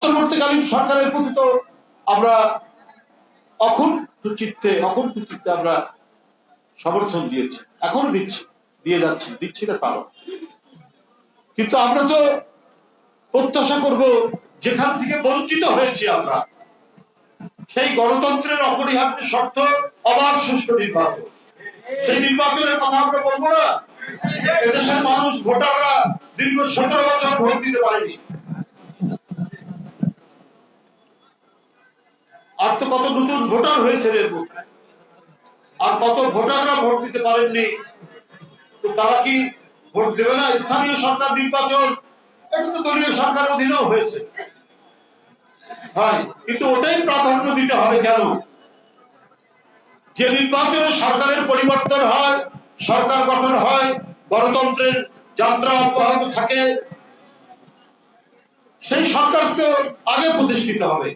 অন্তর্বর্তীকালীন সরকারের প্রতি তো আমরা অকুণ্ঠ চিত্তে আমরা সমর্থন দিয়েছি, এখনো দিচ্ছি, দিয়ে যাচ্ছি, দিচ্ছি না তারও। কিন্তু আমরা তো প্রত্যাশা করব যেখান থেকে বঞ্চিত হয়েছি আমরা, সেই গণতন্ত্রের অপরিহার্য শর্ত অবাধ সুষ্ঠু নির্বাচন। সেই নির্বাচনের কথা আমরা বলবো না? এদেশের মানুষ, ভোটাররা দীর্ঘ 17 বছর ভোট দিতে পারেনি। আর তো কত নতুন ভোটার হয়েছে এর মধ্যে, আর কত ভোটাররা ভোট দিতে পারেননি। তো তারা কি ভোট দেবে না? স্থানীয় সরকার নির্বাচন, এটা তো দলীয় সরকারের অধীনেও হয়েছে, হয়, কিন্তু ওটাই প্রাধান্য দিতে হবে কেন? যে নির্বাচনে সরকারের পরিবর্তন হয়, সরকার গঠন হয়, গণতন্ত্রের যাত্রা অব্যাহত থাকে, সেই সরকারকে আগে প্রতিষ্ঠিত হবে।